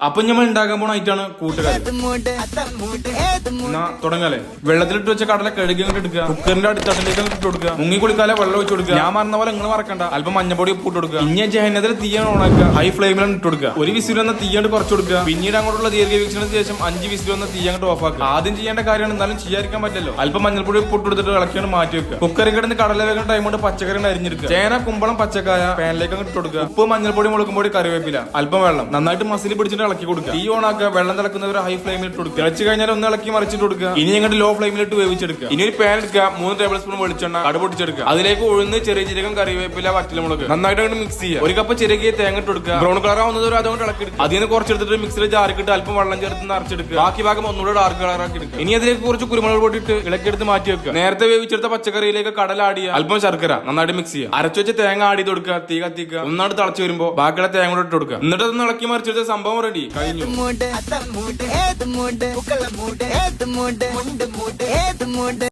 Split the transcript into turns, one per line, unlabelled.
അപ്പൊ നമ്മൾ ഉണ്ടാക്കാൻ പോണ ഐറ്റാണ് കൂട്ടുകാർ. തുടങ്ങാലേ. വെള്ളത്തിലിട്ട് വെച്ച കടല കഴുകി അങ്ങോട്ട് എടുക്കുക. കുക്കറിന്റെ അടിത്തട്ടിലേക്ക് ഇട്ട് കൊടുക്കുക. മുങ്ങി കുളിക്കാലെ വെള്ളം ഒഴിച്ചു കൊടുക്കുക. ഞാൻ മറന്ന പോലെ നിങ്ങൾ മറക്കണ്ട. അല്പം മഞ്ഞപ്പൊടി ഉപ്പ് ഇട്ട് കൊടുക്കുക. ഇനി ജഹന്നത്തിൽ തീയാണ് ഓണാക്കുക. ഹൈ ഫ്ലെയിമിലാണ് ഇട്ട് കൊടുക്കുക. ഒരു വിസിൽ വന്ന തീയാണ്ട് കുറച്ച് കൊടുക്കുക. പിന്നീട് അങ്ങോട്ടുള്ള ദീർഘവീക്ഷണത്തിന് ശേഷം 5 വിസിൽ വന്ന തീ അങ്ങോട്ട് ഓഫ് ആക്കുക. ആദ്യം ചെയ്യേണ്ട കാര്യമാണ്, എന്നാലും ചെയ്യാതിരിക്കാൻ പറ്റില്ലല്ലോ. അല്പം മഞ്ഞൾപ്പൊടി ഉപ്പ് ഇട്ട് കൊടുത്തിട്ട് ഇളക്കിയാണ് മാറ്റി വെക്കുക. കുക്കറിൽ കിടന്ന് കടല വേഗം ടൈം കൊണ്ട് പച്ചക്കറി അരിഞ്ഞെടുക്കുക. ചേന, കുമ്പളം, പച്ചക്കായ പാനിലേക്ക് അങ്ങോട്ട് കൊടുക്കുക. ഉപ്പ്, മഞ്ഞൾപ്പൊടി, മുളകുംപൊടി, കറിവേപ്പില, അല്പം വെള്ളം നന്നായിട്ട് മസിൽ പിടിച്ചിട്ട് ഇളക്കി കൊടുക്കുക. തീ ഓണാക്കുക. വെള്ളം തിളക്കുന്നവർ ഹൈ ഫ്ലെയിമിൽ ഇട്ട് കൊടുക്കുക. തിളച്ച് കഴിഞ്ഞാൽ ഒന്ന് ഇളക്കി മറിച്ചിട്ട് കൊടുക്കുക. ഇനി ഞങ്ങളുടെ ലോ ഫ്ലെയിമിലിട്ട് വേവിച്ചെടുക്കുക. ഇനി ഒരു പാൻ എടുക്കുക. 3 ടേബിൾ സ്പൂൺ വെളിച്ചെണ്ണ കടു പൊട്ടിച്ചെടുക്കുക. അതിലേക്ക് ഉഴുന്ന്, ചെറിയ ജീരകം, കറിവേപ്പില, വറ്റൽമുളക് നന്നായിട്ട് മിക്സ് ചെയ്യുക. ഒരു കപ്പ് ചെറിയ തേങ്ങ ഇട്ട് കൊടുക്കുക. ബ്രൗൺ കളർ ആവുന്നത് അതുകൊണ്ട് ഇളക്കി എടുക്കുക. അതിൽ നിന്ന് കുറച്ചെടുത്തിട്ട് മിക്സിയിൽ ജാറിക്കിട്ട് അല്പം വെള്ളം ചേർത്ത് നിറച്ചെടുക്കുക. ബാക്കി ഭാഗം ഒന്നുകൂടെ ഡാർക്ക് കളറാക്കി എടുക്കുക. ഇനി അതിലേക്ക് കുറച്ച് കുരുമുളക് പൊടി ഇട്ട് ഇളക്കിയെടുത്ത് മാറ്റി വെക്കുക. നേരത്തെ വേവിച്ചെടുത്ത പച്ചക്കറിയിലേക്ക് കടല ആഡ് ചെയ്യുക. അല്പം ശർക്കര നന്നായിട്ട് മിക്സ് ചെയ്യുക. അരച്ചു വെച്ച തേങ്ങ ആഡ് ചെയ്ത് കൊടുക്കുക. തീ കത്തിക്കുക. ഒന്നാട് തിളച്ച് വരുമ്പോൾ ബാക്കിയുള്ള തേങ്ങ കൂടെ ഇട്ട് കൊടുക്കുക. എന്നിട്ട് അതൊന്ന് ഇളക്കി മറിച്ചെടുത്ത സംഭവം റെഡി കഴിഞ്ഞു.